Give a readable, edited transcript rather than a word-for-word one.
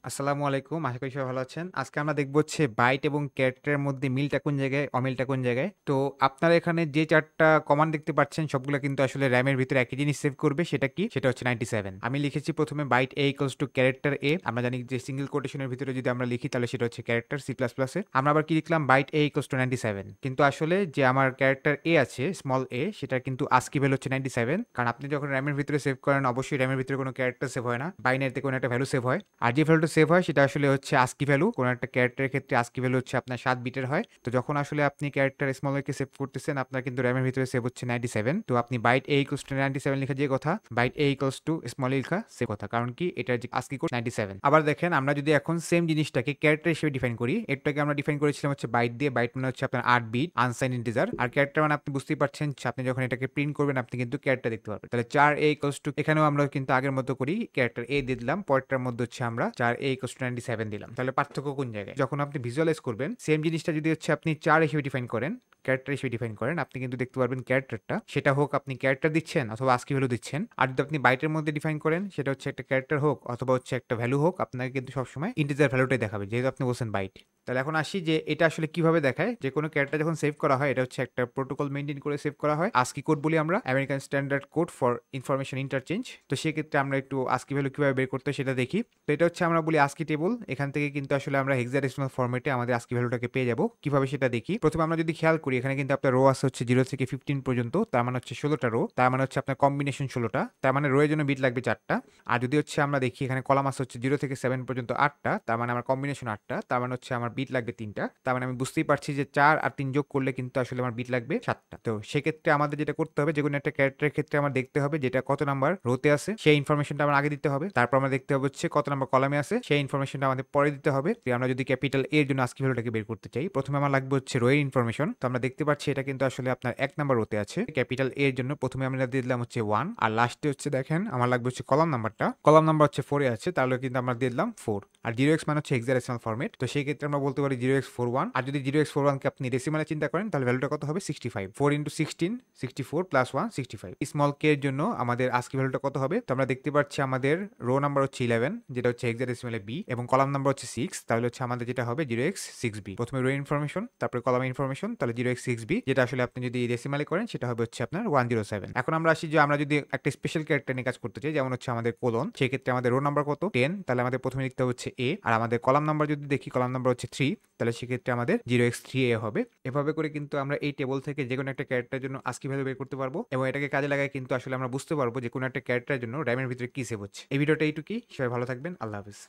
আসসালামু আলাইকুম। আশা করি সবাই ভালো আছেন। আজকে আমরা দেখব হচ্ছে বাইট এবং ক্যারেক্টারের মধ্যে মিলটা কোন জায়গায়, অমিলটা কোন জায়গায়। তো আপনারা এখানে যে ৪ টা কমান্ড দেখতে পাচ্ছেন সবগুলা কিন্তু আসলে র‍্যামের ভিতরে একই জিনিস সেভ করবে। সেটা কি? সেটা হচ্ছে 97। আমি লিখেছি ১ম a byte a equals to character a। আমরা জানি যে সিঙ্গল কোটেশনের ভিতরে যদি আমরা লিখি তাহলে সেটা হচ্ছে ক্যারেক্টার C++ এ। আমরা আবার কি লিখলাম? Byte a equals to 97। কিন্তু আসলে যে আমার ক্যারেক্টার a আছে, স্মল a, সেটার কিন্তু ASCII ভ্যালু হচ্ছে 97। কারণ আপনি যখন র‍্যামের ভিতরে সেভ করেন অবশ্যই র‍্যামের ভিতরে কোনো ক্যারেক্টার সেভ হয় না। বাইনারিতে কোনো একটা ভ্যালু সেভ হয়। আর যে ভ্যালুটা সেভ হয় সেটা আসলে হচ্ছে ASCII ভ্যালু। কোনো একটা ক্যারেক্টারের ক্ষেত্রে ASCII ভ্যালু হচ্ছে আপনার ৭ বিটের হয়। তো যখন আসলে আপনি character small a K save করতেছেন আপনার কিন্তু র‍্যামের ভিতরে সেভ হচ্ছে 97। তো আপনি বাইট a ইকুয়ালস টু 97 লিখা যে কথা, byte a equals to small a লিখা সে কথা। কারণ কি? এটার যে ASCII কোড 97। আবার দেখেন আমরা যদি এখন সেম জিনিসটাকে ক্যারেক্টার হিসেবে ডিফাইন করি, এটাকে আমরা ডিফাইন করেছিলাম হচ্ছে বাইট দিয়ে। বাইট মানে হচ্ছে আপনার ৮ বিট আনসাইন্ড ইন্টিজার। আর ক্যারেক্টার মানে আপনি বুঝতেই পারছেন আপনি যখন এটাকে প্রিন্ট করবেন আপনি কিন্তু ক্যারেক্টার দেখতে পারবেন। তাহলে 4a ইকুয়ালস টু, এখানেও আমরা কিন্তু আগের মতো করি, ক্যারেক্টার a দিয়ে দিলাম, পরেরটার মধ্যে হচ্ছে আমরা 4a ইকুয়ালস টু 97 দিলাম। তাহলে পার্থক্য কোন জায়গায়? যখন আপনি ভিজুয়ালাইজ করবেন সেম জিনিসটা যদি হচ্ছে আপনি ৪ হিসেবে ডিফাইন করেন, ক্যারেক্টার হিসেবে ডিফাইন করেন, আপনি কিন্তু দেখতে পারবেন ক্যারেক্টারটা, সেটা হোক আপনি ক্যারেক্টার দিচ্ছেন অথবা ASCII ভ্যালু দিচ্ছেন। আর যদি আপনি বাইটের মধ্যে ডিফাইন করেন সেটা হচ্ছে একটা ক্যারেক্টার হোক অথবা হচ্ছে একটা ভ্যালু হোক, আপনাকে কিন্তু সবসময় ইন্টিজার ভ্যালুটাই দেখাবে, যেহেতু আপনি বলছেন বাইট। তাহলে এখন আসি যে এটা আসলে কিভাবে দেখায়। যে কোনো ক্যারেক্টার যখন সেভ করা হয় এটা হচ্ছে একটা প্রোটোকল মেইনটেইন করে সেভ করা হয়। ASCII কোড বলি আমরা, American standard code for information interchange. তো সেক্ষেত্রে আমরা একটু ASCII ভ্যালু কিভাবে বের করতে হয় সেটা দেখি। তো এটা হচ্ছে আমরা বলি ASCII টেবল। এখান থেকে কিন্তু আসলে আমরা হেক্সাডেসিমাল ফরম্যাটে আমাদের ASCII ভ্যালুটাকে পেয়ে যাব। কিভাবে সেটা দেখি। প্রথমে আমরা যদি খেয়াল করি এখানে কিন্তু আপনার রো আছে হচ্ছে 0 থেকে 15 পর্যন্ত, তার মানে হচ্ছে 16টা রো, তার মানে হচ্ছে আপনার কম্বিনেশন 16টা, তার মানে রো এর জন্য বিট লাগবে 4টা। আর যদি হচ্ছে আমরা দেখি এখানে কলাম আছে হচ্ছে 0 থেকে 7 পর্যন্ত 8টা, তার মানে আমার কম্বিনেশন 8টা, তার মানে হচ্ছে আমার বিট লাগবে 3টা। তার মানে আমি বুঝতেই পারছি যে 4 আর 3 যোগ করলে কিন্তু আসলে আমার বিট লাগবে 7টা। তো সেক্ষেত্রে আমাদের যেটা করতে হবে, যেকোনো একটা ক্যারেক্টারের ক্ষেত্রে আমার দেখতে হবে যেটা কত নাম্বার রোতে আছে সেই ইনফরমেশনটা আমার আগে দিতে হবে। তারপর আমরা দেখতে হবে হচ্ছে কত নাম্বার কলামে আছে সেই ইনফরমেশনটা আমাদের পরে দিতে হবে। আমরা যদি ক্যাপিটাল এর জন্য ASCII ভ্যালুটাকে বের করতে চাই, প্রথমে আমার লাগবে হচ্ছে রো এর ইনফরমেশন। তো আমরা দেখতে পাচ্ছি এটা কিন্তু আসলে আপনার 1 নাম্বার রোতে আছে। ক্যাপিটাল এর জন্য প্রথমে আমরা দিয়ে দিলাম হচ্ছে 1, আর লাস্টে হচ্ছে দেখেন আমার লাগবে হচ্ছে কলাম নাম্বারটা। কলাম নাম্বার হচ্ছে 4 এ আছে, তাহলে কিন্তু আমরা দিয়ে দিলাম 4। আর 0x মানে হচ্ছে হেক্সাডেসিমাল ফরম্যাট। তো সেই ক্ষেত্রে আমরা বলতে পারি 0x41। আর যদি 0x41 কে আপনি ডেসিমালে চিন্তা করেন তাহলে ভ্যালুটা কত হবে? 65। 4 ইনটু 16, 64 প্লাস 1, 65। স্মল কে এর জন্য আমাদের ASCII ভ্যালুটা কত হবে? তো আমরা দেখতে পাচ্ছি আমাদের রো নাম্বার হচ্ছে 11, যেটা হচ্ছে হেক্সাডেসিমালে B, এবং কলাম নাম্বার হচ্ছে 6, তাহলে হচ্ছে আমাদের যেটা হবে 0x6b। প্রথমে রো ইনফরমেশন, তারপরে কলাম ইনফরমেশন, তাহলে 0x6b, যেটা আসলে আপনি যদি ডেসিমালে করেন সেটা হবে হচ্ছে আপনার 107। এখন আমরা আসি যে আমরা যদি একটা স্পেশাল ক্যারেক্টার নিয়ে কাজ করতে চাই, যেমন হচ্ছে আমাদের কোলন, সেই ক্ষেত্রে আমাদের রো নাম্বার কত? 10, তাহলে আমাদের প্রথমে লিখতে হচ্ছে a। আর আমাদের কলাম নাম্বার যদি দেখি, কলাম নাম্বার হচ্ছে 3, তাহলে সেক্ষেত্রে আমাদের 0x3a হবে। এভাবে করে কিন্তু আমরা এই টেবল থেকে যে কোনো একটা ক্যারেক্টারের জন্য ASCII ভ্যালু বের করতে পারবো, এবং এটাকে কাজে লাগায় কিন্তু আসলে আমরা বুঝতে পারবো যে কোনো একটা ক্যারেক্টারের জন্য র‍্যামের ভিতরে কি সেভ হচ্ছে। এই ভিডিওটা এইটুকুই। সবাই ভালো থাকবেন। আল্লাহ হাফেজ।